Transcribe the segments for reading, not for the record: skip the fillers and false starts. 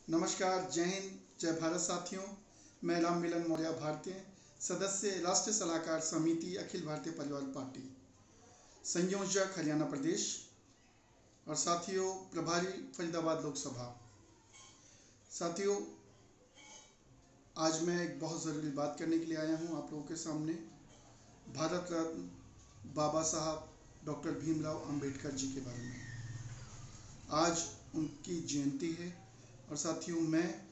नमस्कार, जय हिंद, जय भारत साथियों। मैं राम मिलन मौर्य, भारतीय सदस्य, राष्ट्रीय सलाहकार समिति, अखिल भारतीय परिवार पार्टी, संयोजक हरियाणा प्रदेश और साथियों प्रभारी फरीदाबाद लोकसभा। साथियों, आज मैं एक बहुत ज़रूरी बात करने के लिए आया हूँ आप लोगों के सामने। भारत रत्न बाबा साहब डॉक्टर भीमराव अंबेडकर जी के बारे में। आज उनकी जयंती है और साथियों, मैं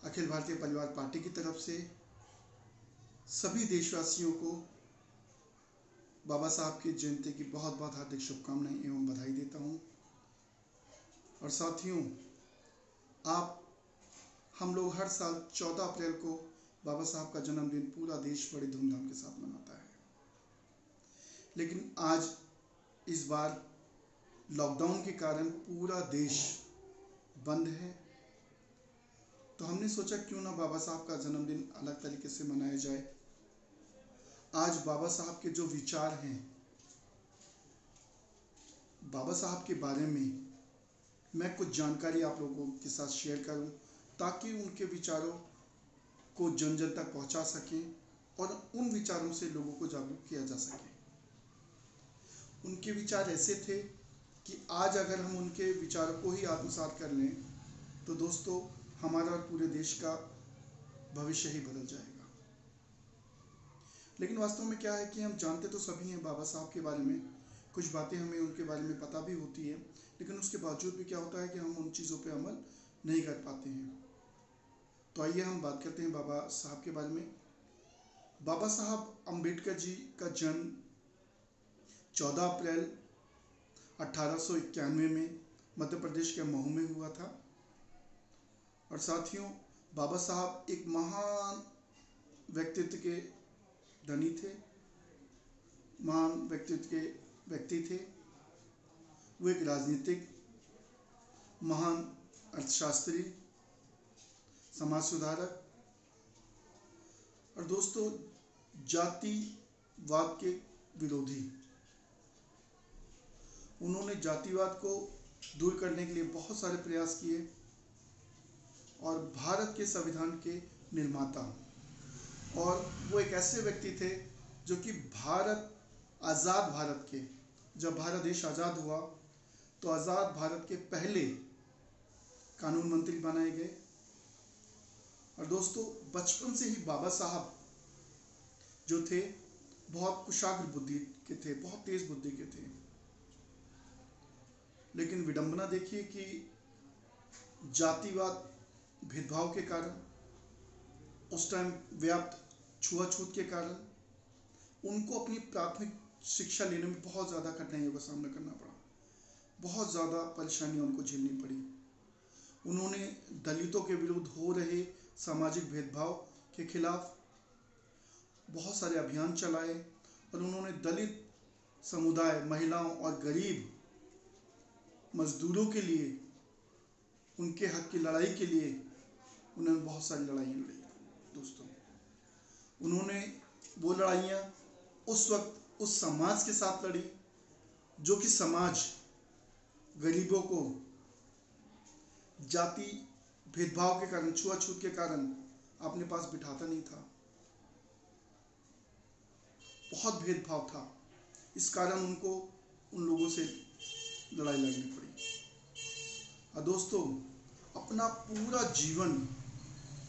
अखिल भारतीय परिवार पार्टी की तरफ से सभी देशवासियों को बाबा साहब की जयंती की बहुत बहुत हार्दिक शुभकामनाएं एवं बधाई देता हूं। और साथियों, हम लोग हर साल 14 अप्रैल को बाबा साहब का जन्मदिन पूरा देश बड़ी धूमधाम के साथ मनाता है, लेकिन आज इस बार लॉकडाउन के कारण पूरा देश बंद है। तो हमने सोचा क्यों ना बाबा साहब का जन्मदिन अलग तरीके से मनाया जाए। आज बाबा साहब के जो विचार हैं, बाबा साहब के बारे में मैं कुछ जानकारी आप लोगों के साथ शेयर करूं, ताकि उनके विचारों को जन जन तक पहुंचा सकें और उन विचारों से लोगों को जागरूक किया जा सके। उनके विचार ऐसे थे कि आज अगर हम उनके विचारों को ही आत्मसात कर लें तो दोस्तों, हमारा और पूरे देश का भविष्य ही बदल जाएगा। लेकिन वास्तव में क्या है कि हम जानते तो सभी हैं बाबा साहब के बारे में, कुछ बातें हमें उनके बारे में पता भी होती है, लेकिन उसके बावजूद भी क्या होता है कि हम उन चीज़ों पे अमल नहीं कर पाते हैं। तो आइए हम बात करते हैं बाबा साहब के बारे में। बाबा साहब अंबेडकर जी का जन्म 14 अप्रैल 1891 में मध्य प्रदेश के महू में हुआ था। और साथियों, बाबा साहब एक महान व्यक्तित्व के धनी थे, महान व्यक्तित्व के व्यक्ति थे। वो एक राजनीतिक महान अर्थशास्त्री, समाज सुधारक और दोस्तों जातिवाद के विरोधी। उन्होंने जातिवाद को दूर करने के लिए बहुत सारे प्रयास किए और भारत के संविधान के निर्माता। और वो एक ऐसे व्यक्ति थे जो कि आज़ाद भारत के, जब भारत देश आज़ाद हुआ तो आज़ाद भारत के पहले कानून मंत्री बनाए गए। और दोस्तों, बचपन से ही बाबा साहब जो थे बहुत कुशाग्र बुद्धि के थे, बहुत तेज बुद्धि के थे। लेकिन विडंबना देखिए कि जातिवाद, भेदभाव के कारण, उस टाइम व्याप्त छुआछूत के कारण उनको अपनी प्राथमिक शिक्षा लेने में बहुत ज़्यादा कठिनाइयों का सामना करना पड़ा, बहुत ज़्यादा परेशानियां उनको झेलनी पड़ी। उन्होंने दलितों के विरुद्ध हो रहे सामाजिक भेदभाव के खिलाफ बहुत सारे अभियान चलाए और उन्होंने दलित समुदाय, महिलाओं और गरीब मजदूरों के लिए, उनके हक की लड़ाई के लिए उन्होंने बहुत सारी लड़ाइयाँ लड़ी। दोस्तों, उन्होंने वो लड़ाइयाँ उस वक्त उस समाज के साथ लड़ी जो कि समाज गरीबों को जाति भेदभाव के कारण, छुआछूत के कारण अपने पास बिठाता नहीं था। बहुत भेदभाव था, इस कारण उनको उन लोगों से लड़ाई लड़नी पड़ी। और दोस्तों, अपना पूरा जीवन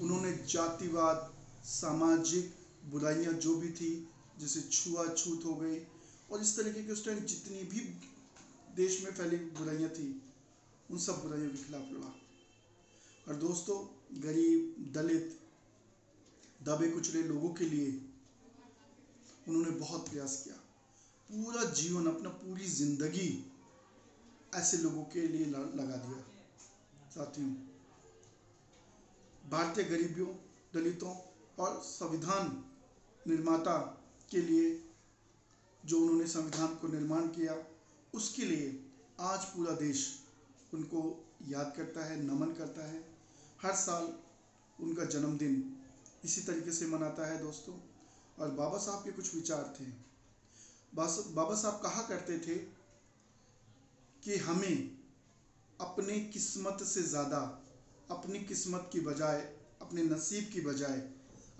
उन्होंने जातिवाद, सामाजिक बुराइयां जो भी थी, जैसे छुआछूत हो गई और इस तरीके के उस टाइम जितनी भी देश में फैली बुराइयां थी, उन सब बुराइयों के खिलाफ लड़ा। और दोस्तों, गरीब, दलित, दबे कुचले लोगों के लिए उन्होंने बहुत प्रयास किया। पूरा जीवन, अपना पूरी जिंदगी ऐसे लोगों के लिए लगा दिया। साथियों, भारतीय गरीबों, दलितों और संविधान निर्माता के लिए जो उन्होंने संविधान को निर्माण किया, उसके लिए आज पूरा देश उनको याद करता है, नमन करता है। हर साल उनका जन्मदिन इसी तरीके से मनाता है दोस्तों। और बाबा साहब के कुछ विचार थे। बाबा साहब कहा करते थे कि हमें अपने किस्मत से ज़्यादा, अपनी किस्मत की बजाय, अपने नसीब की बजाय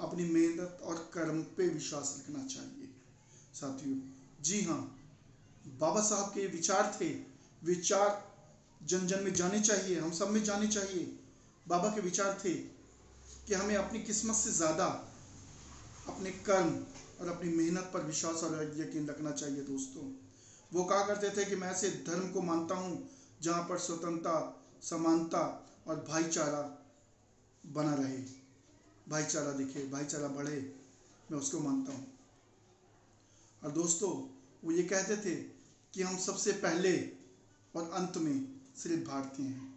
अपनी मेहनत और कर्म पे विश्वास रखना चाहिए। साथियों, जी हाँ, बाबा साहब के विचार थे, विचार जन जन में जाने चाहिए, हम सब में जाने चाहिए। बाबा के विचार थे कि हमें अपनी किस्मत से ज़्यादा अपने कर्म और अपनी मेहनत पर विश्वास और यकीन रखना चाहिए। दोस्तों, वो कहा करते थे कि मैं ऐसे धर्म को मानता हूँ जहाँ पर स्वतंत्रता, समानता और भाईचारा बना रहे, भाईचारा दिखे, भाईचारा बढ़े, मैं उसको मानता हूँ। और दोस्तों, वो ये कहते थे कि हम सबसे पहले और अंत में सिर्फ भारतीय हैं,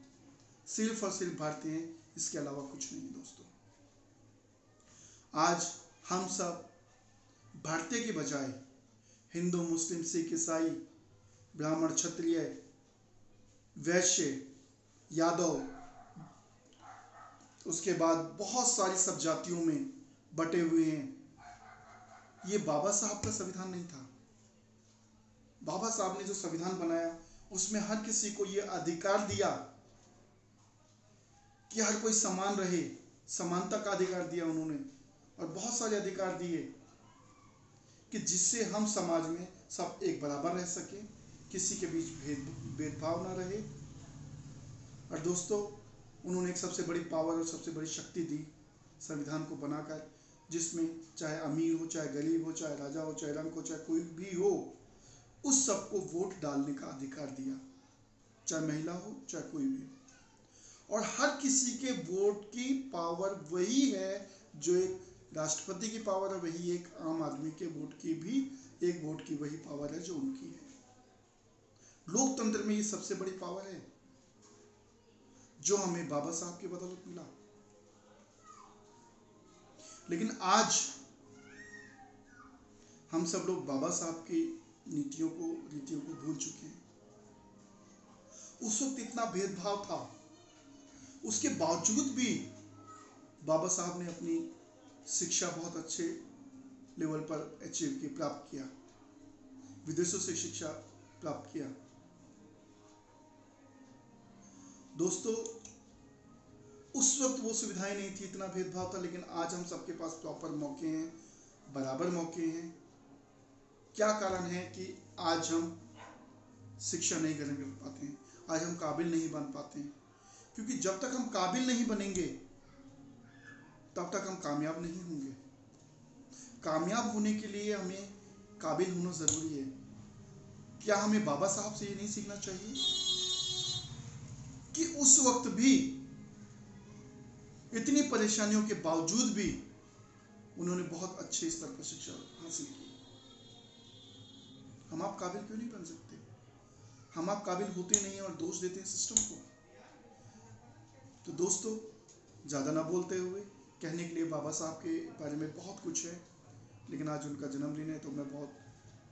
सिर्फ और सिर्फ भारतीय हैं, इसके अलावा कुछ नहीं। दोस्तों, आज हम सब भारतीय के बजाय हिंदू, मुस्लिम, सिख, ईसाई, ब्राह्मण, क्षत्रिय, वैश्य, यादव, उसके बाद बहुत सारी सब जातियों में बटे हुए हैं। ये बाबा साहब का संविधान नहीं था। बाबा साहब ने जो संविधान बनाया उसमें हर किसी को ये अधिकार दिया कि हर कोई समान रहे, समानता का अधिकार दिया उन्होंने, और बहुत सारे अधिकार दिए कि जिससे हम समाज में सब एक बराबर रह सके, किसी के बीच भेदभाव ना रहे। और दोस्तों, उन्होंने एक सबसे बड़ी पावर और सबसे बड़ी शक्ति दी संविधान को बनाकर, जिसमें चाहे अमीर हो, चाहे गरीब हो, चाहे राजा हो, चाहे रंग हो, चाहे कोई भी हो, उस सबको वोट डालने का अधिकार दिया, चाहे महिला हो, चाहे कोई भी। और हर किसी के वोट की पावर वही है जो एक राष्ट्रपति की पावर है, वही एक आम आदमी के वोट की भी, एक वोट की वही पावर है जो उनकी है। लोकतंत्र में ये सबसे बड़ी पावर है जो हमें बाबा साहब की बदौलत मिला। लेकिन आज हम सब लोग बाबा साहब की रीतियों को भूल चुके हैं। उस वक्त इतना भेदभाव था, उसके बावजूद भी बाबा साहब ने अपनी शिक्षा बहुत अच्छे लेवल पर अचीव की, प्राप्त किया, विदेशों से शिक्षा प्राप्त किया। दोस्तों, उस वक्त वो सुविधाएं नहीं थी, इतना भेदभाव था, लेकिन आज हम सबके पास प्रॉपर मौके हैं, बराबर मौके हैं। क्या कारण है कि आज हम शिक्षा नहीं ग्रहण कर पाते हैं, आज हम काबिल नहीं बन पाते हैं? क्योंकि जब तक हम काबिल नहीं बनेंगे तब तक हम कामयाब नहीं होंगे। कामयाब होने के लिए हमें काबिल होना जरूरी है। क्या हमें बाबा साहब से ये नहीं सीखना चाहिए कि उस वक्त भी इतनी परेशानियों के बावजूद भी उन्होंने बहुत अच्छे स्तर पर शिक्षा हासिल की? हम आप काबिल क्यों नहीं बन सकते? हम आप काबिल होते नहीं और दोष देते हैं सिस्टम को। तो दोस्तों, ज़्यादा ना बोलते हुए, कहने के लिए बाबा साहब के बारे में बहुत कुछ है, लेकिन आज उनका जन्मदिन है तो मैं बहुत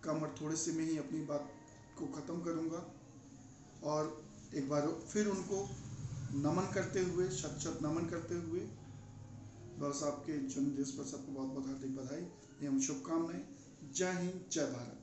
कम और थोड़े से में ही अपनी बात को ख़त्म करूँगा। और एक बार फिर उनको नमन करते हुए, शत शत नमन करते हुए, बाबा साहब के जन्मदिवस पर सबको बहुत बहुत हार्दिक बधाई एवं शुभकामनाएं। जय हिंद, जय भारत।